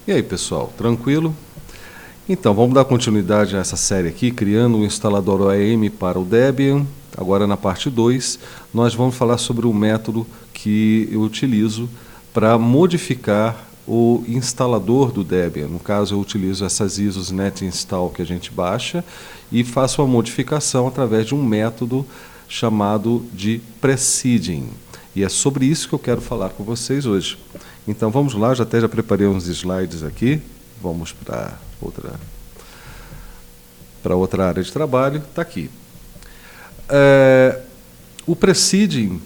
E aí, pessoal, tranquilo? Então, vamos dar continuidade a essa série aqui, criando um instalador OEM para o Debian. Agora, na parte 2, nós vamos falar sobre o método que eu utilizo para modificar o instalador do Debian. No caso, eu utilizo essas ISOs netinstall que a gente baixa e faço uma modificação através de um método chamado de preceding. E é sobre isso que eu quero falar com vocês hoje. Então vamos lá, já preparei uns slides aqui. Vamos para outra área de trabalho. Está aqui. O preceding,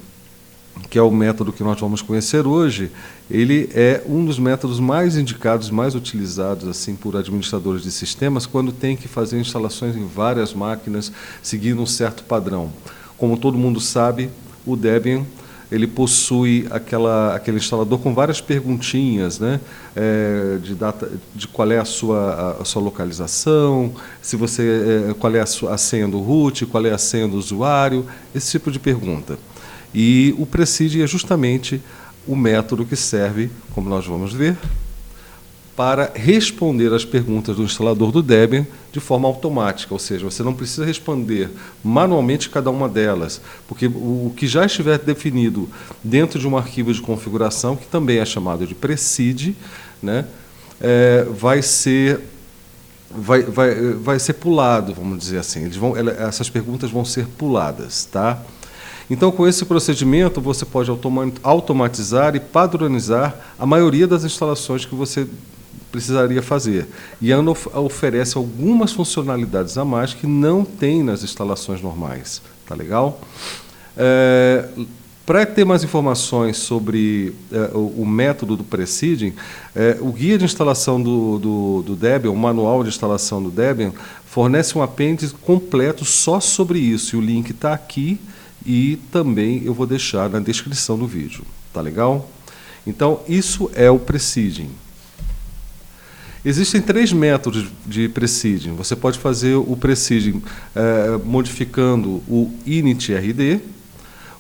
que é o método que nós vamos conhecer hoje, ele é um dos métodos mais indicados, mais utilizados assim por administradores de sistemas quando tem que fazer instalações em várias máquinas seguindo um certo padrão. Como todo mundo sabe, o Debian ele possui aquele instalador com várias perguntinhas, né? De qual é a sua localização, se você, qual é a senha do root, qual é a senha do usuário, esse tipo de pergunta. E o preceding é justamente o método que serve, como nós vamos ver, para responder às perguntas do instalador do Debian de forma automática, ou seja, você não precisa responder manualmente cada uma delas, porque o que já estiver definido dentro de um arquivo de configuração, que também é chamado de precede, né, vai ser pulado, vamos dizer assim. Essas perguntas vão ser puladas, tá? Então, com esse procedimento, você pode automatizar e padronizar a maioria das instalações que você precisaria fazer. E a ANA oferece algumas funcionalidades a mais que não tem nas instalações normais. Tá legal? Para ter mais informações sobre o método do preceding, o guia de instalação do Debian, o manual de instalação do Debian, fornece um apêndice completo só sobre isso. E o link está aqui e também eu vou deixar na descrição do vídeo. Tá legal? Então, isso é o preceding. Existem 3 métodos de preceding. Você pode fazer o preceding modificando o initrd.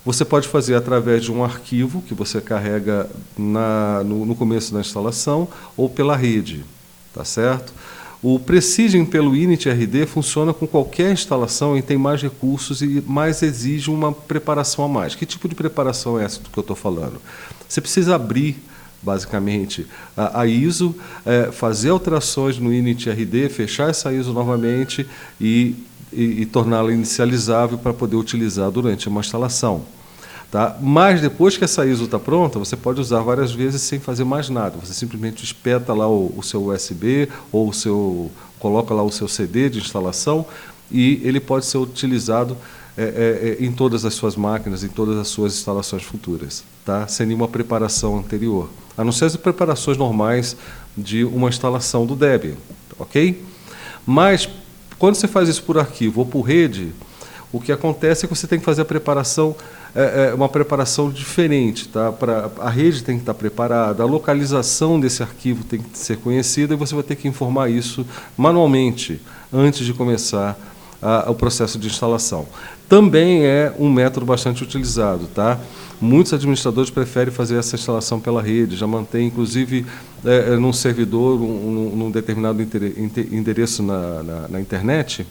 Você pode fazer através de um arquivo que você carrega no começo da instalação ou pela rede. Tá certo? O preceding pelo initrd funciona com qualquer instalação e tem mais recursos e mais exige uma preparação a mais. Que tipo de preparação é essa do que eu estou falando? Você precisa abrir basicamente a ISO, fazer alterações no initrd, fechar essa ISO novamente e torná-la inicializável para poder utilizar durante uma instalação. Tá? Mas depois que essa ISO está pronta, você pode usar várias vezes sem fazer mais nada. Você simplesmente espeta lá o seu USB ou coloca lá o seu CD de instalação e ele pode ser utilizado em todas as suas máquinas, em todas as suas instalações futuras, tá? Sem nenhuma preparação anterior, a não ser as preparações normais de uma instalação do Debian, ok? Mas, quando você faz isso por arquivo ou por rede, o que acontece é que você tem que fazer a preparação, uma preparação diferente, tá? A rede tem que estar preparada, a localização desse arquivo tem que ser conhecida e você vai ter que informar isso manualmente antes de começar o processo de instalação. Também é um método bastante utilizado, tá? Muitos administradores preferem fazer essa instalação pela rede, já mantém, inclusive, num servidor, num determinado endereço na internet,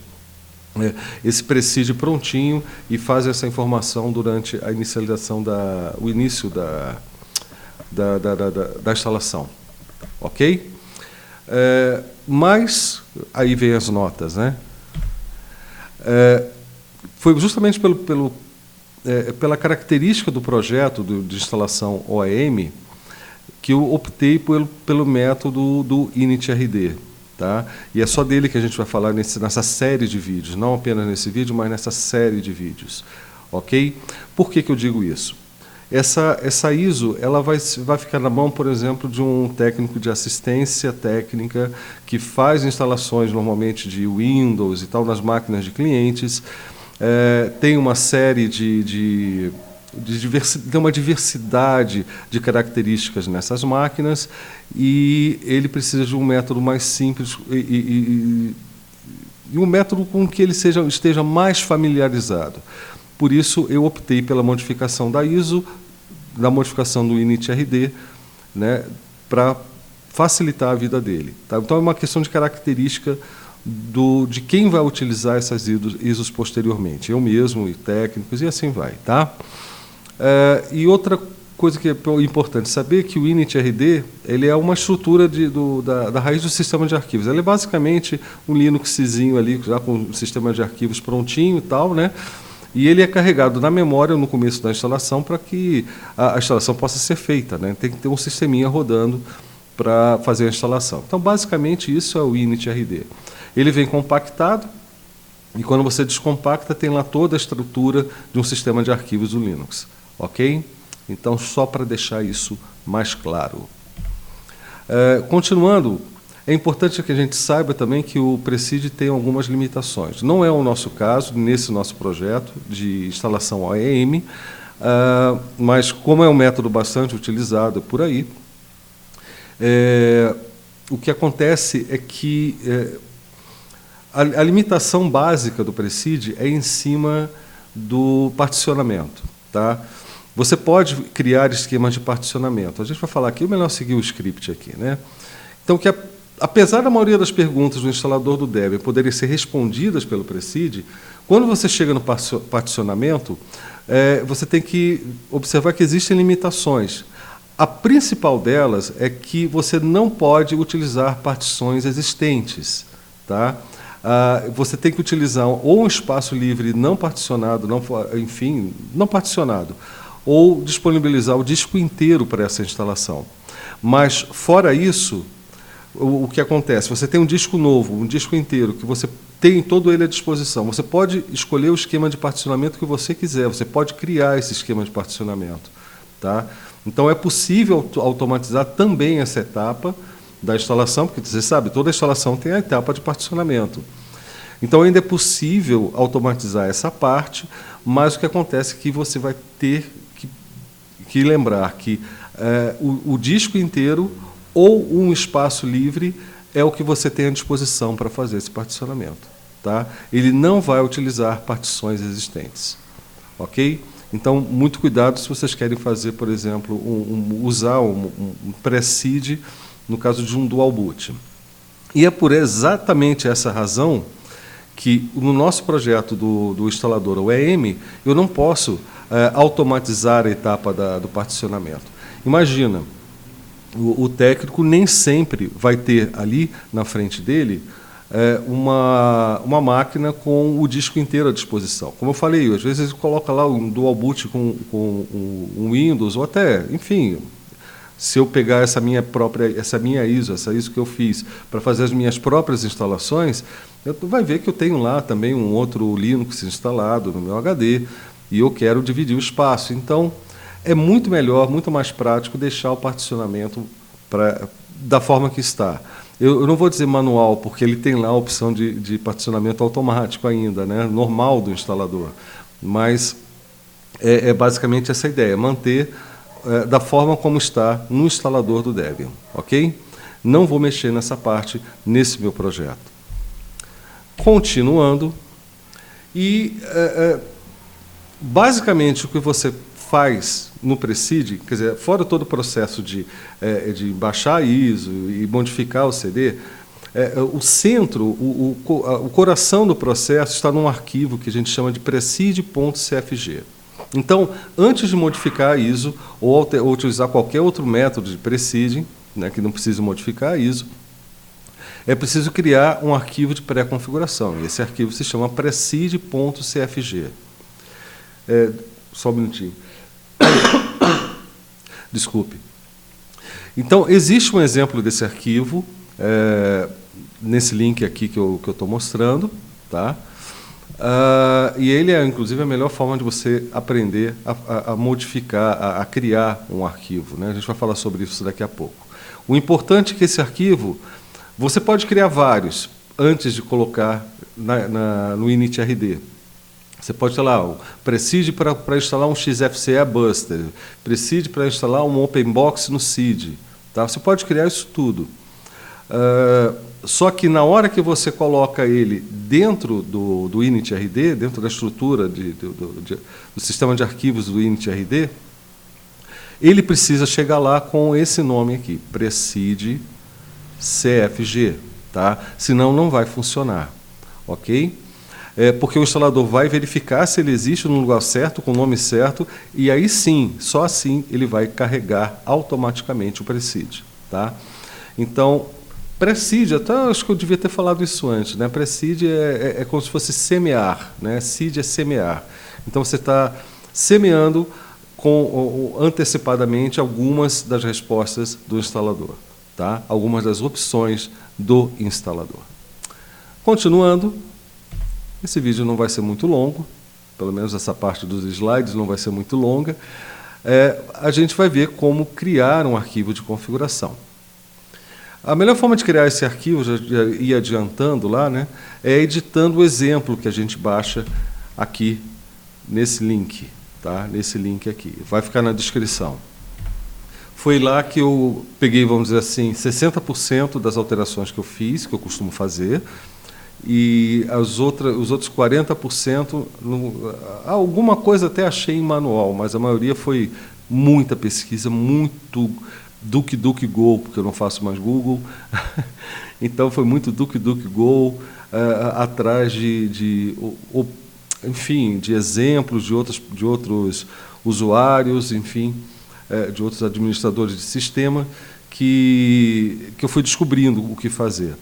esse precede prontinho e faz essa informação durante a inicialização, o início da instalação. Ok? Mas, aí vem as notas, né? Foi justamente pela característica do projeto de instalação OEM que eu optei pelo método do initrd. Tá? E é só dele que a gente vai falar nessa série de vídeos, não apenas nesse vídeo, mas nessa série de vídeos. Ok? Por que eu digo isso? Essa ISO ela vai ficar na mão, por exemplo, de um técnico de assistência técnica que faz instalações normalmente de Windows e tal nas máquinas de clientes. Tem uma série tem uma diversidade de características nessas máquinas e ele precisa de um método mais simples e um método com que ele esteja mais familiarizado. Por isso, eu optei pela modificação da ISO, da modificação do initrd, né, para facilitar a vida dele. Tá? Então, é uma questão de característica de quem vai utilizar essas ISOs posteriormente. Eu mesmo, e técnicos, e assim vai. Tá? E outra coisa que é importante saber é que o initrd ele é uma estrutura da raiz do sistema de arquivos. Ele é basicamente um Linuxzinho ali, já com o sistema de arquivos prontinho e tal, né? E ele é carregado na memória no começo da instalação para que a instalação possa ser feita, né? Tem que ter um sisteminha rodando para fazer a instalação. Então, basicamente, isso é o initrd. Ele vem compactado e, quando você descompacta, tem lá toda a estrutura de um sistema de arquivos do Linux. Ok? Então, só para deixar isso mais claro. Continuando, é importante que a gente saiba também que o Preside tem algumas limitações. Não é o nosso caso, nesse nosso projeto de instalação OEM, mas como é um método bastante utilizado por aí, o que acontece é que a limitação básica do Preside é em cima do particionamento. Tá? Você pode criar esquemas de particionamento. A gente vai falar aqui, é melhor seguir o script aqui. Né? Então, apesar da maioria das perguntas do instalador do Debian poderem ser respondidas pelo Preside, quando você chega no particionamento, você tem que observar que existem limitações. A principal delas é que você não pode utilizar partições existentes. Tá? Você tem que utilizar ou um espaço livre não particionado, não particionado, ou disponibilizar o disco inteiro para essa instalação. Mas, fora isso, o que acontece? Você tem um disco novo, um disco inteiro, que você tem todo ele à disposição. Você pode escolher o esquema de particionamento que você quiser, você pode criar esse esquema de particionamento. Tá? Então, é possível automatizar também essa etapa da instalação, porque você sabe, toda instalação tem a etapa de particionamento. Então, ainda é possível automatizar essa parte, mas o que acontece é que você vai ter que lembrar que o disco inteiro ou um espaço livre é o que você tem à disposição para fazer esse particionamento. Tá? Ele não vai utilizar partições existentes. Ok? Então, muito cuidado se vocês querem fazer, por exemplo, usar um Preside no caso de um dual boot. E é por exatamente essa razão que, no nosso projeto do instalador OEM, eu não posso automatizar a etapa do particionamento. Imagina, o técnico nem sempre vai ter ali na frente dele uma máquina com o disco inteiro à disposição. Como eu falei, às vezes ele coloca lá um dual boot com um Windows, ou até, enfim, se eu pegar essa minha ISO que eu fiz para fazer as minhas próprias instalações, tu vai ver que eu tenho lá também um outro Linux instalado no meu HD e eu quero dividir o espaço. Então, é muito melhor, muito mais prático deixar o particionamento da forma que está. Eu não vou dizer manual, porque ele tem lá a opção de particionamento automático ainda, né, normal do instalador. Mas é basicamente essa ideia, manter da forma como está no instalador do Debian. Ok? Não vou mexer nessa parte nesse meu projeto. Continuando, basicamente o que você faz no Preside, quer dizer, fora todo o processo de baixar a ISO e modificar o CD, o centro, o coração do processo está num arquivo que a gente chama de preside.cfg. Então, antes de modificar a ISO ou utilizar qualquer outro método de Preside, né, que não precisa modificar a ISO, é preciso criar um arquivo de pré-configuração. E esse arquivo se chama preside.cfg. Só um minutinho. Desculpe. Então, existe um exemplo desse arquivo, nesse link aqui que eu estou mostrando. Tá? E ele é, inclusive, a melhor forma de você aprender a modificar, a criar um arquivo. Né? A gente vai falar sobre isso daqui a pouco. O importante é que esse arquivo, você pode criar vários antes de colocar no initrd. Você pode ter lá o Preside para instalar um XFCE Buster, Preside para instalar um OpenBox no SID. Tá? Você pode criar isso tudo. Só que na hora que você coloca ele dentro do initrd, dentro da estrutura do sistema de arquivos do initrd, ele precisa chegar lá com esse nome aqui, Preside CFG, tá? Senão não vai funcionar, ok? Porque o instalador vai verificar se ele existe no lugar certo, com o nome certo, e aí sim, só assim ele vai carregar automaticamente o Preside, tá? Então, Preside, até acho que eu devia ter falado isso antes, né? Preside é como se fosse semear, né? Seed é semear. Então você está semeando antecipadamente algumas das respostas do instalador, tá? Algumas das opções do instalador. Continuando, esse vídeo não vai ser muito longo, pelo menos essa parte dos slides não vai ser muito longa. A gente vai ver como criar um arquivo de configuração. A melhor forma de criar esse arquivo, já ia adiantando lá, né, é editando o exemplo que a gente baixa aqui nesse link, tá? Nesse link aqui. Vai ficar na descrição. Foi lá que eu peguei, vamos dizer assim, 60% das alterações que eu fiz, que eu costumo fazer, e os outros 40%, alguma coisa até achei em manual, mas a maioria foi muita pesquisa, muito DuckDuckGo, porque eu não faço mais Google. Então foi muito DuckDuckGo, atrás enfim, de exemplos de outros usuários, enfim, de outros administradores de sistema, que eu fui descobrindo o que fazer.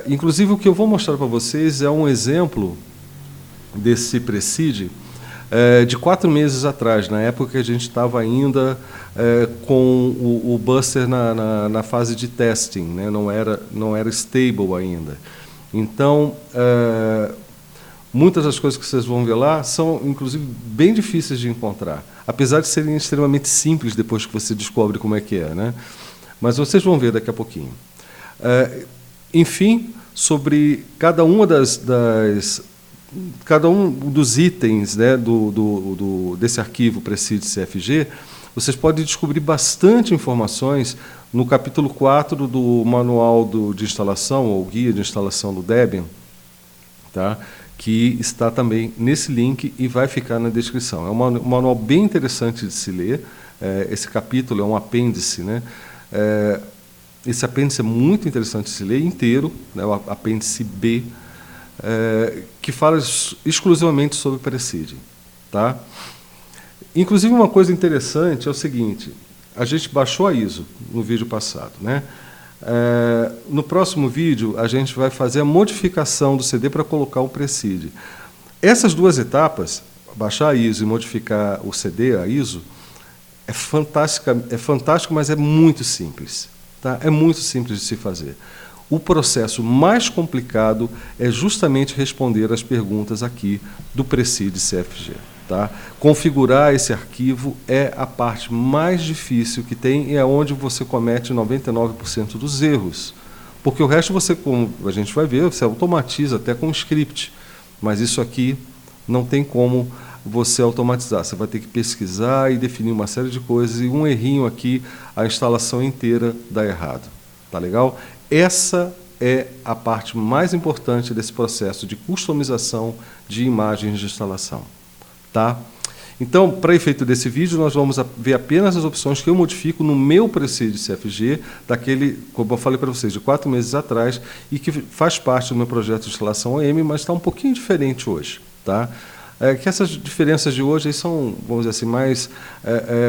Inclusive, o que eu vou mostrar para vocês é um exemplo desse Preside de 4 meses atrás, na época que a gente estava ainda com o Buster na fase de testing, né? Não era stable ainda. Então, muitas das coisas que vocês vão ver lá são, inclusive, bem difíceis de encontrar, apesar de serem extremamente simples depois que você descobre como é que é, né? Mas vocês vão ver daqui a pouquinho. Enfim, sobre cada uma cada um dos itens, né, desse arquivo Preside CFG, vocês podem descobrir bastante informações no capítulo 4 do manual de instalação, ou guia de instalação do Debian, tá? Que está também nesse link e vai ficar na descrição. É um manual bem interessante de se ler. Esse capítulo é um apêndice, né? Esse apêndice é muito interessante de se ler inteiro, né? O apêndice B, que fala exclusivamente sobre Preside, tá? Inclusive, uma coisa interessante é o seguinte: a gente baixou a ISO no vídeo passado, né? No próximo vídeo, a gente vai fazer a modificação do CD para colocar o Preside. Essas duas etapas, baixar a ISO e modificar o CD, a ISO, é fantástico, mas é muito simples. Tá? É muito simples de se fazer. O processo mais complicado é justamente responder as perguntas aqui do Preside CFG. Tá? Configurar esse arquivo é a parte mais difícil que tem e é onde você comete 99% dos erros. Porque o resto você, como a gente vai ver, você automatiza até com script. Mas isso aqui não tem como você automatizar. Você vai ter que pesquisar e definir uma série de coisas, e um errinho aqui, a instalação inteira dá errado. Tá legal? Essa é a parte mais importante desse processo de customização de imagens de instalação. Tá? Então, para efeito desse vídeo, nós vamos ver apenas as opções que eu modifico no meu Preside CFG, daquele, como eu falei para vocês, de 4 meses atrás, e que faz parte do meu projeto de instalação OEM, mas está um pouquinho diferente hoje. Tá? Que essas diferenças de hoje aí são, vamos dizer assim, mais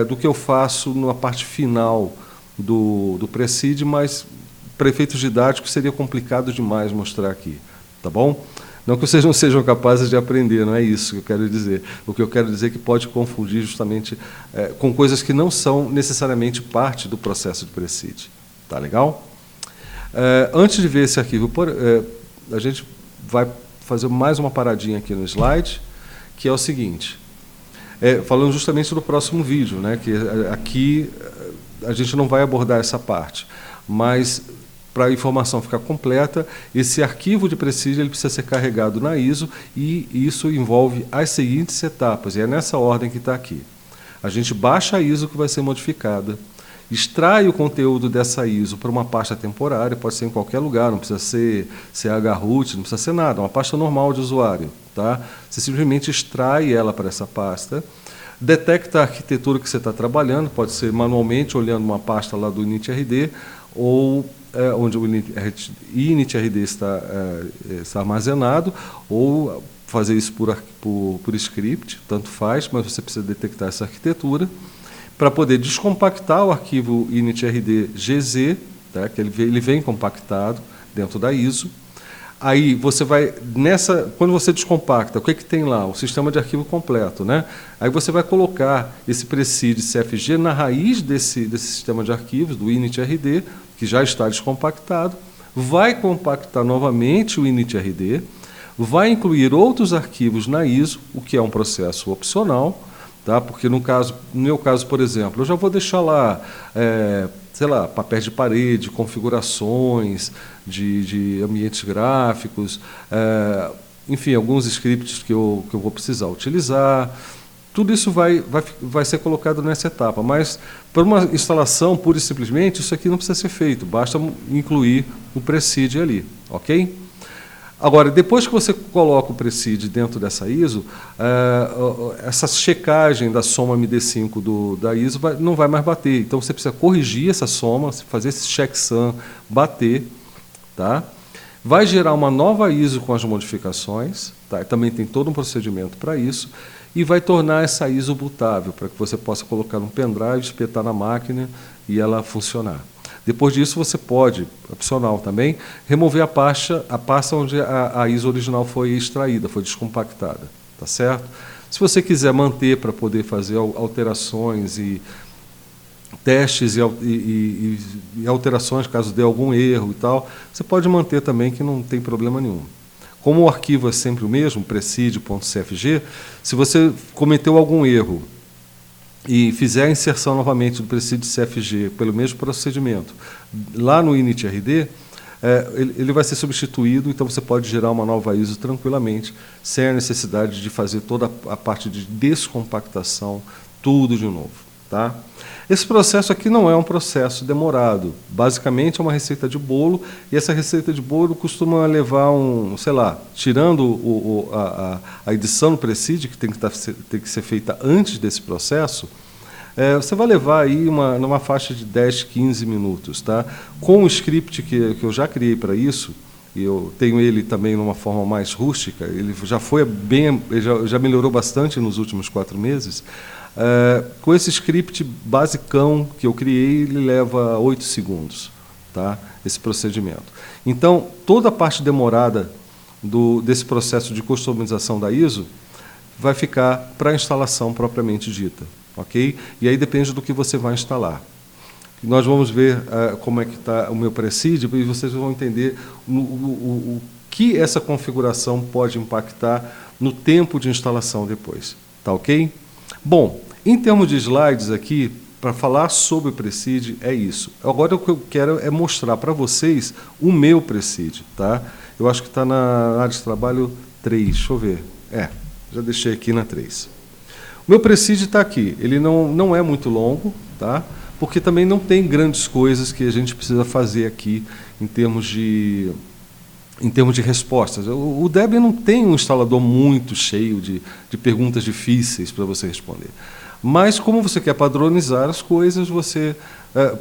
do que eu faço na parte final do Preside, mas para efeitos didáticos seria complicado demais mostrar aqui. Tá bom? Não que vocês não sejam capazes de aprender, não é isso que eu quero dizer. O que eu quero dizer é que pode confundir justamente com coisas que não são necessariamente parte do processo de Preside. Tá legal? Antes de ver esse arquivo, a gente vai fazer mais uma paradinha aqui no slide, que é o seguinte, falando justamente do próximo vídeo, né, que aqui a gente não vai abordar essa parte, mas para a informação ficar completa, esse arquivo de Preside ele precisa ser carregado na ISO, e isso envolve as seguintes etapas, e é nessa ordem que está aqui. A gente baixa a ISO que vai ser modificada, extrai o conteúdo dessa ISO para uma pasta temporária, pode ser em qualquer lugar, não precisa ser chroot, não precisa ser nada, é uma pasta normal de usuário. Tá? Você simplesmente extrai ela para essa pasta, detecta a arquitetura que você está trabalhando, pode ser manualmente olhando uma pasta lá do initRD, ou onde o init.rd está armazenado, ou fazer isso por script, tanto faz, mas você precisa detectar essa arquitetura, para poder descompactar o arquivo init.rd.gz, tá, que ele vem compactado dentro da ISO. Aí você vai, quando você descompacta, o que tem lá? O sistema de arquivo completo, né? Aí você vai colocar esse precede CFG na raiz desse sistema de arquivos, do init.rd, que já está descompactado, vai compactar novamente o init.rd, vai incluir outros arquivos na ISO, o que é um processo opcional, tá? Porque no meu caso, por exemplo, eu já vou deixar lá, sei lá, papéis de parede, configurações de ambientes gráficos, enfim, alguns scripts que eu vou precisar utilizar. Tudo isso vai ser colocado nessa etapa, mas para uma instalação, pura e simplesmente, isso aqui não precisa ser feito, basta incluir o precede ali, ok? Agora, depois que você coloca o precede dentro dessa ISO, essa checagem da soma MD5 da ISO não vai mais bater. Então, você precisa corrigir essa soma, fazer esse checksum bater. Tá? Vai gerar uma nova ISO com as modificações. Tá? Também tem todo um procedimento para isso. E vai tornar essa ISO bootável, para que você possa colocar no pendrive, espetar na máquina e ela funcionar. Depois disso, você pode, opcional também, remover a pasta onde a ISO original foi extraída, foi descompactada. Tá certo? Se você quiser manter para poder fazer alterações e testes e alterações, caso dê algum erro e tal, você pode manter também, que não tem problema nenhum. Como o arquivo é sempre o mesmo, precede.cfg, se você cometeu algum erro e fizer a inserção novamente do precede.cfg pelo mesmo procedimento, lá no init.rd, ele vai ser substituído, então você pode gerar uma nova ISO tranquilamente, sem a necessidade de fazer toda a parte de descompactação, tudo de novo. Tá? Esse processo aqui não é um processo demorado, basicamente é uma receita de bolo, e essa receita de bolo costuma levar sei lá, tirando a edição no precede, que tem que ser feita antes desse processo, você vai levar aí numa faixa de 10, 15 minutos. Tá? Com o script que eu já criei para isso, e eu tenho ele também numa forma mais rústica, ele já foi já melhorou bastante nos últimos 4 meses, com esse script basicão que eu criei, ele leva 8 segundos, tá? Esse procedimento. Então, toda a parte demorada desse processo de customização da ISO vai ficar para a instalação propriamente dita, ok? E aí depende do que você vai instalar. Nós vamos ver como é que está o meu precede, e vocês vão entender o que essa configuração pode impactar no tempo de instalação depois. Tá ok? Bom, em termos de slides aqui, para falar sobre o precede, é isso. Agora o que eu quero é mostrar para vocês o meu precede. Tá? Eu acho que está na área de trabalho 3, deixa eu ver. Já deixei aqui na 3. O meu precede está aqui, ele não é muito longo, tá? Porque também não tem grandes coisas que a gente precisa fazer aqui em termos de respostas. O Debian não tem um instalador muito cheio de perguntas difíceis para você responder. Mas, como você quer padronizar as coisas, você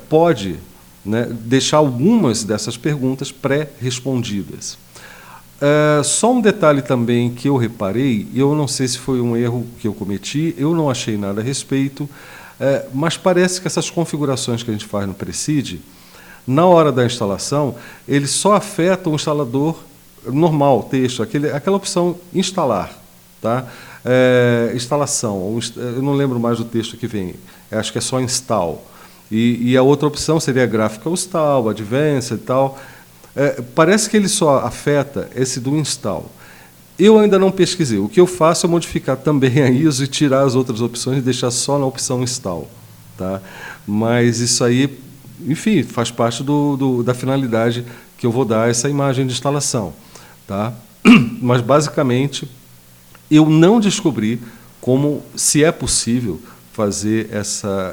pode, né, deixar algumas dessas perguntas pré-respondidas. Só um detalhe também que eu reparei, eu não sei se foi um erro que eu cometi, eu não achei nada a respeito, mas parece que essas configurações que a gente faz no precede, na hora da instalação, ele só afeta o instalador normal, texto, aquela opção instalar. Tá? Instalação, eu não lembro mais do texto que vem, acho que é só install. E a outra opção seria graphical install, advanced e tal. Parece que ele só afeta esse do install. Eu ainda não pesquisei. O que eu faço é modificar também a ISO e tirar as outras opções e deixar só na opção install. Tá? Mas isso aí, enfim, faz parte da finalidade que eu vou dar a essa imagem de instalação. Tá? Mas, basicamente, eu não descobri se é possível fazer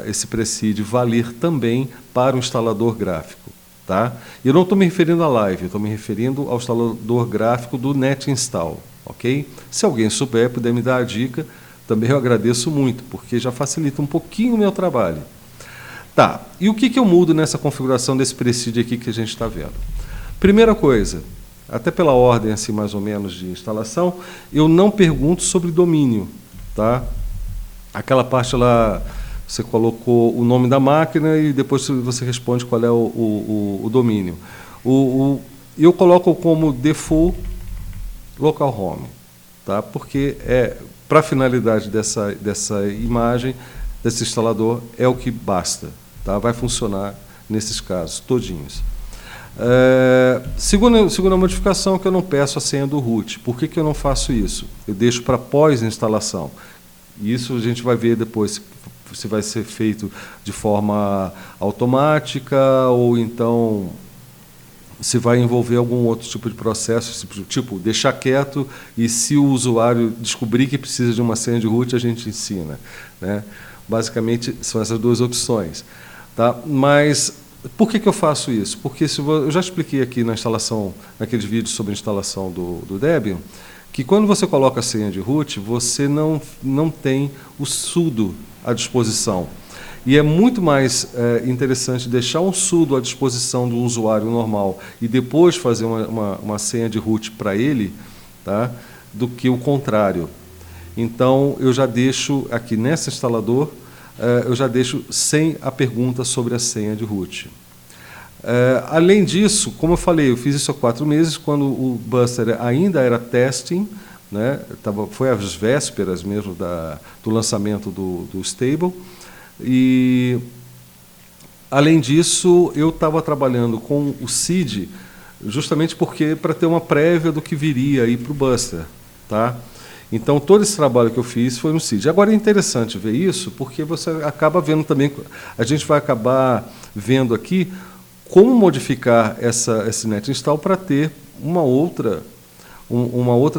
esse precede valer também para o instalador gráfico. Tá? Eu não estou me referindo à live, eu estou me referindo ao instalador gráfico do NetInstall. Okay? Se alguém souber, puder me dar a dica, também eu agradeço muito, porque já facilita um pouquinho o meu trabalho. Tá, e o que eu mudo nessa configuração desse presídio aqui que a gente está vendo? Primeira coisa, até pela ordem assim mais ou menos de instalação, eu não pergunto sobre domínio, tá? Aquela parte lá, você colocou o nome da máquina e depois você responde qual é o domínio. Eu coloco como default localhost, tá? Porque para a finalidade dessa imagem, desse instalador, é o que basta, tá? Vai funcionar nesses casos todinhos. Segunda modificação, que eu não peço a senha do root. Por que eu não faço isso? Eu deixo para pós-instalação. Isso a gente vai ver depois se vai ser feito de forma automática ou então se vai envolver algum outro tipo de processo, tipo deixar quieto e se o usuário descobrir que precisa de uma senha de root, a gente ensina, né? Basicamente, são essas duas opções. Tá? Mas por que eu faço isso? Porque eu já expliquei aqui na instalação, naqueles vídeos sobre a instalação do Debian, que quando você coloca a senha de root, você não tem o sudo à disposição. E é muito mais interessante deixar um sudo à disposição do usuário normal e depois fazer uma senha de root para ele, tá? Do que o contrário. Então, eu já deixo aqui nesse instalador, eu já deixo sem a pergunta sobre a senha de root. Além disso, como eu falei, eu fiz isso há 4 meses, quando o Buster ainda era testing, né? Foi às vésperas mesmo do lançamento do Stable. E, além disso, eu estava trabalhando com o seed justamente para ter uma prévia do que viria aí para o Buster, tá? Então, todo esse trabalho que eu fiz foi no seed. Agora, é interessante ver isso, porque você acaba vendo também, a gente vai acabar vendo aqui como modificar esse net install para ter uma outra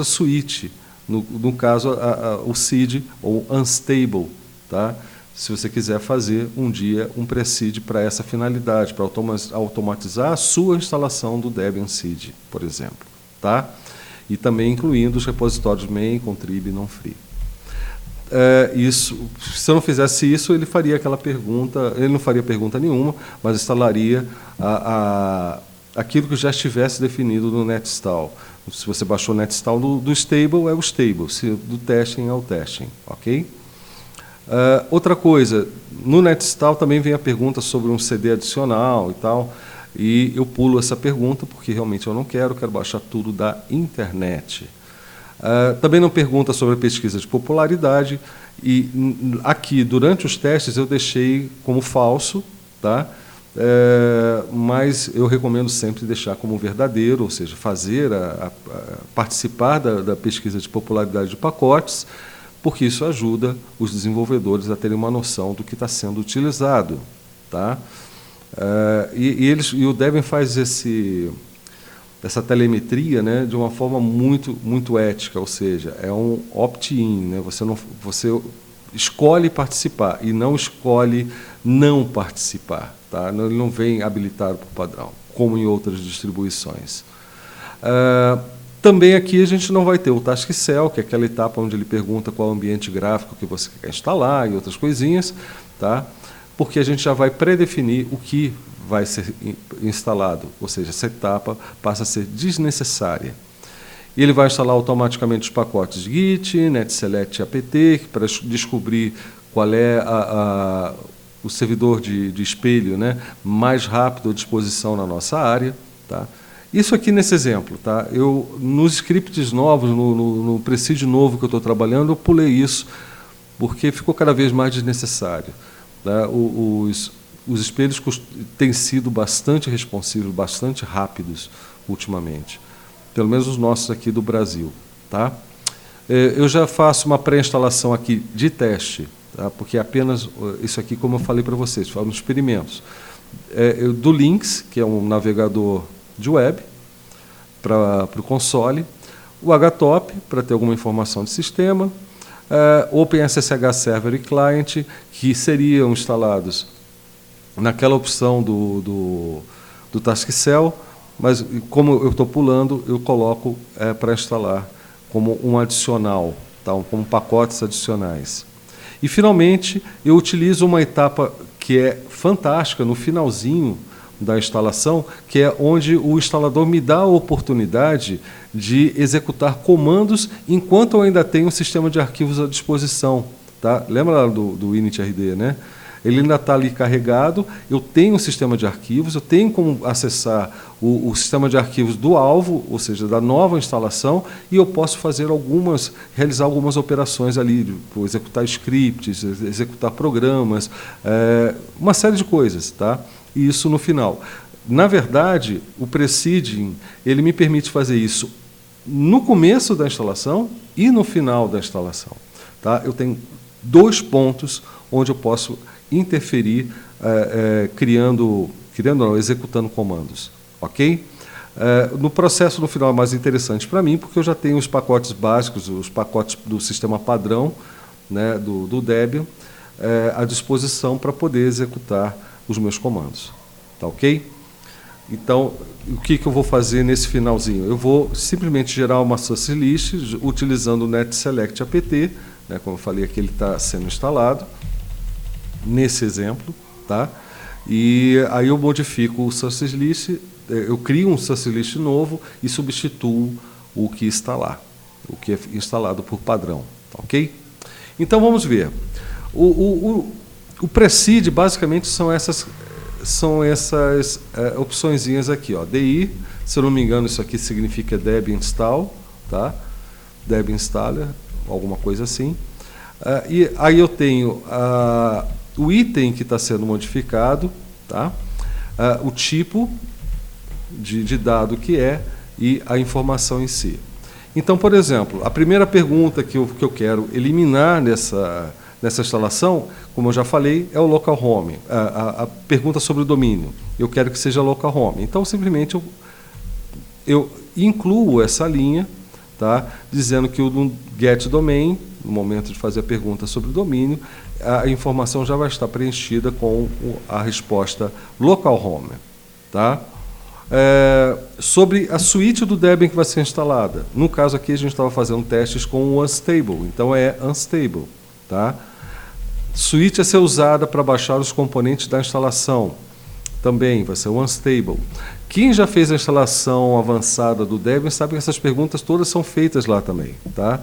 suíte, no caso, o seed ou unstable, tá? Se você quiser fazer um dia um pre-seed para essa finalidade, para automatizar a sua instalação do Debian Seed, por exemplo, tá? E também incluindo os repositórios main, contrib e non-free. Se eu não fizesse isso, ele faria aquela pergunta, ele não faria pergunta nenhuma, mas instalaria aquilo que já estivesse definido no netstall. Se você baixou o netstall do stable, é o stable, se do testing é o testing, ok? Outra coisa, no netstall também vem a pergunta sobre um CD adicional e tal, e eu pulo essa pergunta porque realmente eu não quero baixar tudo da internet. Também não pergunta sobre a pesquisa de popularidade, e aqui, durante os testes, eu deixei como falso, tá? Mas eu recomendo sempre deixar como verdadeiro, ou seja, participar da pesquisa de popularidade de pacotes, porque isso ajuda os desenvolvedores a terem uma noção do que está sendo utilizado, tá? E o Debian faz essa telemetria, né, de uma forma muito ética, ou seja, é um opt-in, né? Você escolhe participar e não escolhe não participar, tá? Ele não vem habilitado por padrão, como em outras distribuições. Também aqui a gente não vai ter o Task Cell, que é aquela etapa onde ele pergunta qual ambiente gráfico que você quer instalar e outras coisinhas, tá? Porque a gente já vai predefinir o que vai ser instalado, ou seja, essa etapa passa a ser desnecessária. E ele vai instalar automaticamente os pacotes Git, netselect apt, para descobrir qual é o servidor de espelho, né, mais rápido à disposição na nossa área, tá? Isso aqui nesse exemplo, tá? Nos scripts novos, no presídio novo que eu estou trabalhando, eu pulei isso, porque ficou cada vez mais desnecessário, tá? Os espelhos têm sido bastante responsivos, bastante rápidos ultimamente, pelo menos os nossos aqui do Brasil, tá? Eu já faço uma pré-instalação aqui de teste, tá? Porque apenas isso aqui, como eu falei para vocês, foram experimentos. Do Lynx, que é um navegador de web, para o console, o HTOP, para ter alguma informação de sistema, OpenSSH Server e Client, que seriam instalados naquela opção do Task Cell, mas como eu estou pulando, eu coloco para instalar como um adicional, tá? Como pacotes adicionais. E, finalmente, eu utilizo uma etapa que é fantástica no finalzinho da instalação, que é onde o instalador me dá a oportunidade de executar comandos enquanto eu ainda tenho um sistema de arquivos à disposição. Tá? Lembra lá do InitRD, né? Ele ainda está ali carregado, eu tenho um sistema de arquivos, eu tenho como acessar o sistema de arquivos do alvo, ou seja, da nova instalação, e eu posso realizar algumas operações ali, executar scripts, executar programas, uma série de coisas, tá? E isso no final. Na verdade, o Preceding, ele me permite fazer isso no começo da instalação e no final da instalação. Tá? Eu tenho 2 pontos onde eu posso interferir executando comandos. Ok? No processo, no final, é mais interessante para mim, porque eu já tenho os pacotes básicos, os pacotes do sistema padrão, né, do Debian, à disposição para poder executar os meus comandos. Tá ok? Então, o que eu vou fazer nesse finalzinho? Eu vou simplesmente gerar uma source list utilizando o netselect apt, né, como eu falei aqui, ele está sendo instalado, nesse exemplo, tá? E aí eu modifico o source list, eu crio um source list novo e substituo o que está lá, o que é instalado por padrão. Tá ok? Então, vamos ver. O Precede, basicamente, são essas opçõezinhas aqui, ó. DI, se eu não me engano, isso aqui significa Debian Install, tá? Debian Installer, alguma coisa assim. E aí eu tenho o item que está sendo modificado, tá? O tipo de dado que é e a informação em si. Então, por exemplo, a primeira pergunta que eu quero eliminar nessa instalação, como eu já falei, é o localhost, a pergunta sobre o domínio. Eu quero que seja localhost. Então, simplesmente, eu incluo essa linha, tá, dizendo que no getDomain, no momento de fazer a pergunta sobre o domínio, a informação já vai estar preenchida com a resposta localhost. Tá? Sobre a suíte do Debian que vai ser instalada. No caso aqui, a gente estava fazendo testes com o Unstable, então é Unstable. Tá? Suíte a ser usada para baixar os componentes da instalação. Também vai ser o Unstable. Quem já fez a instalação avançada do Debian sabe que essas perguntas todas são feitas lá também. Tá?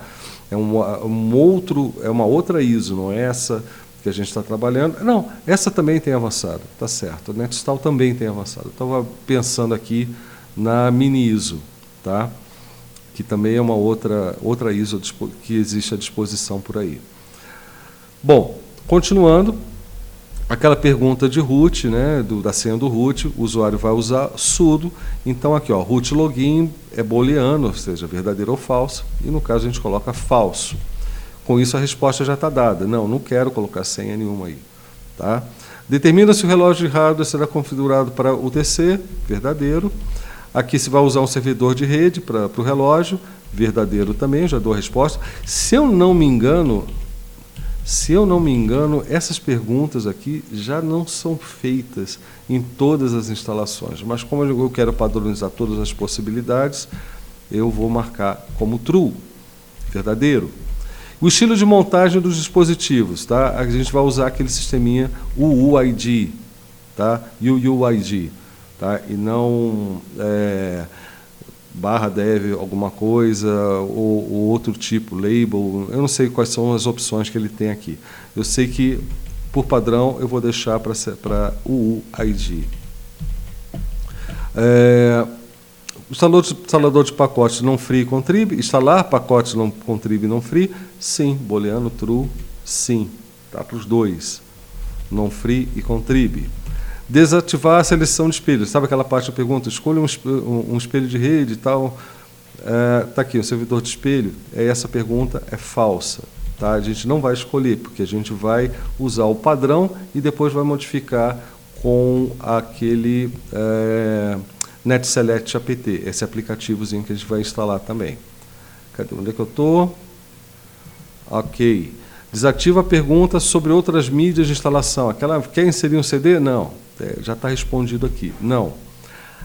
É uma outra ISO, não é essa que a gente está trabalhando. Não, essa também tem avançado, tá certo. A NetInstall também tem avançado. Estava pensando aqui na mini ISO, tá? Que também é uma outra ISO que existe à disposição por aí. Bom, continuando, aquela pergunta de root, né, da senha do root, o usuário vai usar sudo. Então, aqui, ó, root login é booleano, ou seja, verdadeiro ou falso, e no caso a gente coloca falso. Com isso a resposta já está dada. Não quero colocar senha nenhuma aí. Tá? Determina se o relógio de hardware será configurado para UTC, verdadeiro. Aqui se vai usar um servidor de rede para o relógio, verdadeiro também, já dou a resposta. Se eu não me engano, essas perguntas aqui já não são feitas em todas as instalações, mas como eu quero padronizar todas as possibilidades, eu vou marcar como true, verdadeiro. O estilo de montagem dos dispositivos, tá? A gente vai usar aquele sisteminha UUID, tá? UUID, tá? E não /dev alguma coisa ou outro tipo, label. Eu não sei quais são as opções que ele tem aqui. Eu sei que, por padrão, eu vou deixar para UUID. Instalador de pacotes não free contrib. Instalar pacotes não contrib não free. Sim. Booleano true. Sim. Tá para os dois. Não free e contrib. Desativar a seleção de espelhos. Sabe aquela parte da pergunta? Escolha um espelho de rede e tal. Está aqui, o servidor de espelho. Essa pergunta é falsa. Tá? A gente não vai escolher, porque a gente vai usar o padrão e depois vai modificar com aquele netselect apt, esse aplicativozinho que a gente vai instalar também. Cadê? Onde é que eu estou? Ok. Desativa a pergunta sobre outras mídias de instalação. Quer inserir um CD? Não. Já está respondido aqui. Não.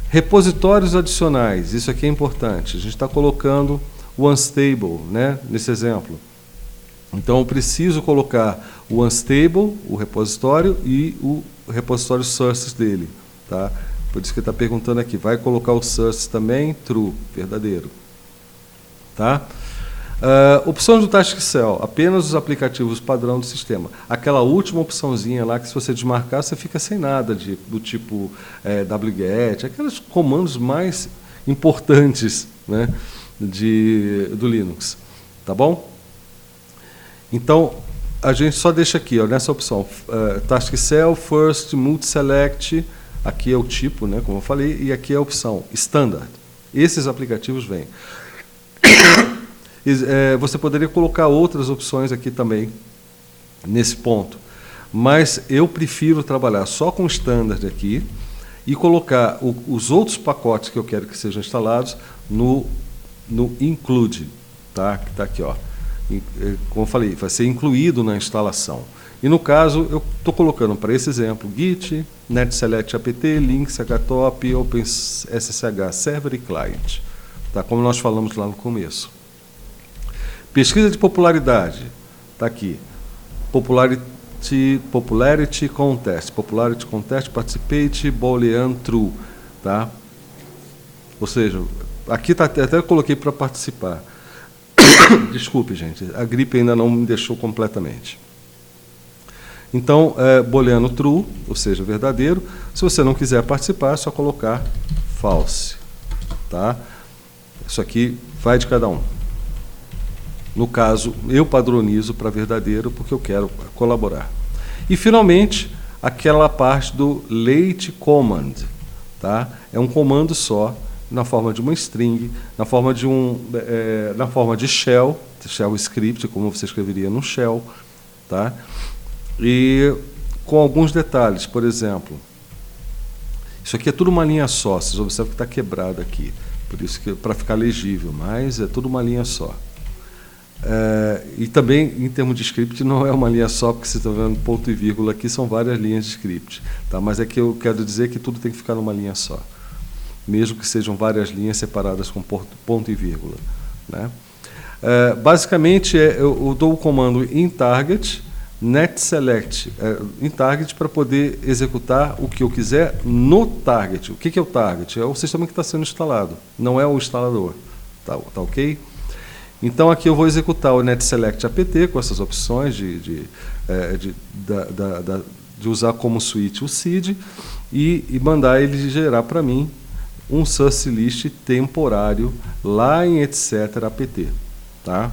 Repositórios adicionais. Isso aqui é importante. A gente está colocando o Unstable, né, nesse exemplo. Então, eu preciso colocar o unstable, o repositório, e o repositório sources dele. Tá? Por isso que ele está perguntando aqui, vai colocar o source também? True, verdadeiro. Tá? Opções do Task Cell, apenas os aplicativos padrão do sistema. Aquela última opçãozinha lá, que se você desmarcar, você fica sem nada, do tipo wget, aqueles comandos mais importantes, né, do Linux. Tá bom? Então, a gente só deixa aqui, ó, nessa opção, Task Cell, First, Multi-Select, aqui é o tipo, né, como eu falei, e aqui é a opção Standard. Esses aplicativos vêm. Você poderia colocar outras opções aqui também, nesse ponto. Mas eu prefiro trabalhar só com o Standard aqui e colocar os outros pacotes que eu quero que sejam instalados no Include, tá? Que está aqui, ó. Como eu falei, vai ser incluído na instalação. E no caso, eu estou colocando para esse exemplo Git, NetSelect apt, Linux, HTOP, OpenSSH Server e Client. Tá? Como nós falamos lá no começo. Pesquisa de popularidade. Está aqui. Popularity Contest. Popularity Contest, Participate, Boolean, True. Tá? Ou seja, aqui tá, até eu coloquei para participar. Desculpe, gente, a gripe ainda não me deixou completamente. Então, booleano true, ou seja, verdadeiro. Se você não quiser participar, é só colocar false. Tá? Isso aqui vai de cada um. No caso, eu padronizo para verdadeiro porque eu quero colaborar. E, finalmente, aquela parte do late command. Tá? É um comando só, na forma de uma string, na forma de shell script, como você escreveria no shell, tá? E com alguns detalhes, por exemplo, isso aqui é tudo uma linha só, vocês observam que está quebrado aqui, por isso que para ficar legível, mas é tudo uma linha só. E também, em termos de script, não é uma linha só, porque vocês estão vendo ponto e vírgula aqui, são várias linhas de script, tá? Mas é que eu quero dizer que tudo tem que ficar numa linha só, mesmo que sejam várias linhas separadas com ponto e vírgula. Né? Basicamente, eu dou o comando inTarget, netSelect, inTarget para poder executar o que eu quiser no target. O que é o target? É o sistema que está sendo instalado, não é o instalador. Tá ok? Então, aqui eu vou executar o netSelect apt com essas opções de usar como switch o seed e mandar ele gerar para mim um source list temporário lá em etc apt. Tá?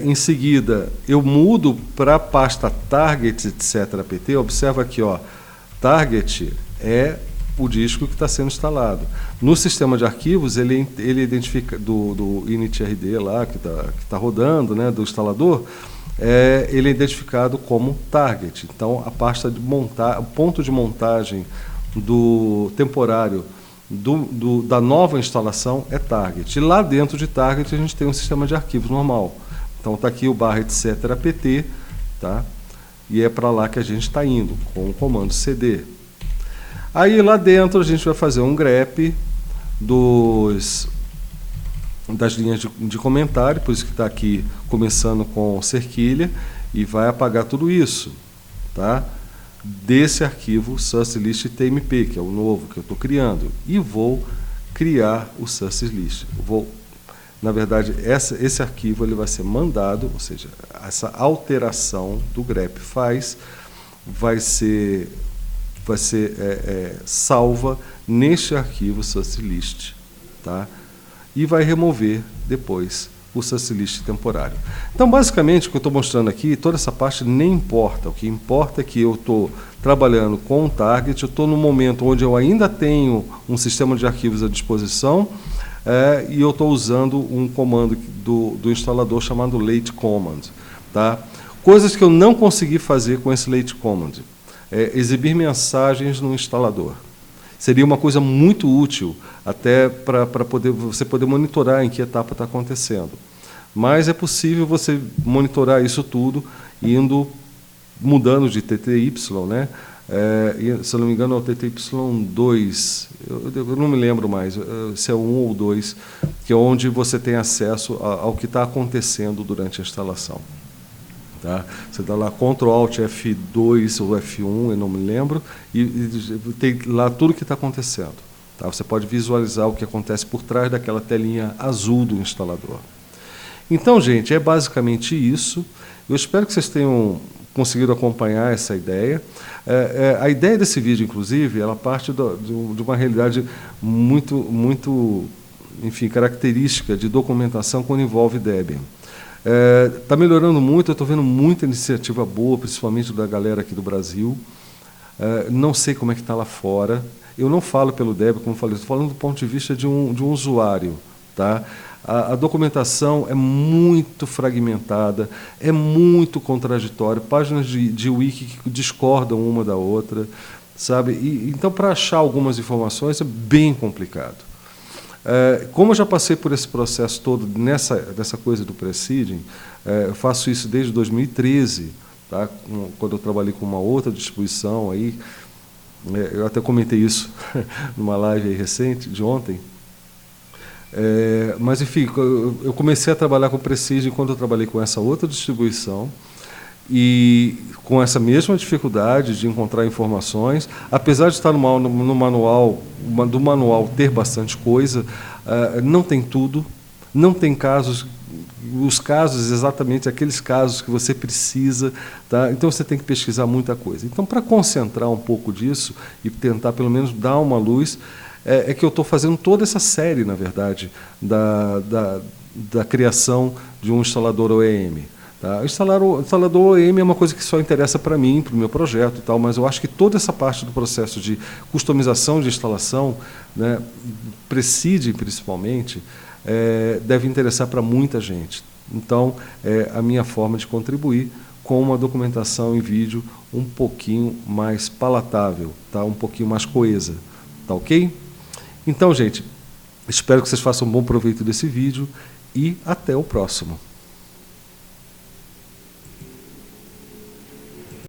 Em seguida, eu mudo para a pasta target etc apt. Observa aqui, ó, target é o disco que está sendo instalado. No sistema de arquivos, ele identifica do initrd lá, que tá rodando, né, do instalador, ele é identificado como target. Então, a pasta de o ponto de montagem do temporário da nova instalação é target. E lá dentro de target a gente tem um sistema de arquivos normal. Então está aqui o /etc apt, tá? E é para lá que a gente está indo, com o comando cd. Aí lá dentro a gente vai fazer um grep das linhas de comentário, por isso que está aqui começando com cerquilha, e vai apagar tudo isso, tá? Desse arquivo sourcelist.tmp, que é o novo que eu estou criando, e vou criar o sourcelist. Na verdade, esse arquivo ele vai ser mandado, ou seja, essa alteração do grep vai ser salva neste arquivo sourcelist, tá? E vai remover depois o sourcelist temporário. Então, basicamente, o que eu estou mostrando aqui, toda essa parte nem importa. O que importa é que eu estou trabalhando com um target, eu estou no momento onde eu ainda tenho um sistema de arquivos à disposição, e eu estou usando um comando do instalador chamado late command. Tá? Coisas que eu não consegui fazer com esse late command. Exibir mensagens no instalador. Seria uma coisa muito útil, até para você poder monitorar em que etapa está acontecendo. Mas é possível você monitorar isso tudo, mudando de TTY, né, E, se eu não me engano, é o TTY2, eu não me lembro mais se é o 1 ou o 2, que é onde você tem acesso ao que está acontecendo durante a instalação. Tá? Você dá lá Ctrl Alt F2 ou F1, eu não me lembro, e tem lá tudo o que está acontecendo. Tá? Você pode visualizar o que acontece por trás daquela telinha azul do instalador. Então, gente, é basicamente isso. Eu espero que vocês tenham conseguido acompanhar essa ideia. A ideia desse vídeo, inclusive, ela parte de uma realidade muito, enfim, característica de documentação quando envolve Debian. Está melhorando muito, eu estou vendo muita iniciativa boa, principalmente da galera aqui do Brasil. Não sei como é que está lá fora. Eu não falo pelo Debian, como eu falei, estou falando do ponto de vista de um usuário. Tá? A documentação é muito fragmentada, é muito contraditória, páginas de wiki que discordam uma da outra, sabe? Então, para achar algumas informações é bem complicado. Como eu já passei por esse processo todo nessa coisa do preceding, eu faço isso desde 2013, tá? Quando eu trabalhei com uma outra distribuição aí, eu até comentei isso numa live aí recente, de ontem. Mas, enfim, eu comecei a trabalhar com Precision quando eu trabalhei com essa outra distribuição e com essa mesma dificuldade de encontrar informações, apesar de estar no manual, do manual ter bastante coisa, não tem tudo, não tem casos, os casos exatamente aqueles casos que você precisa, tá? Então você tem que pesquisar muita coisa. Então, para concentrar um pouco disso e tentar pelo menos dar uma luz, é que eu estou fazendo toda essa série, na verdade, da criação de um instalador OEM. Tá? O instalador OEM é uma coisa que só interessa para mim, para o meu projeto e tal, mas eu acho que toda essa parte do processo de customização de instalação, né, Precision principalmente, deve interessar para muita gente. Então, é a minha forma de contribuir com uma documentação em vídeo um pouquinho mais palatável, tá? Um pouquinho mais coesa. Tá ok? Então, gente, espero que vocês façam um bom proveito desse vídeo e até o próximo.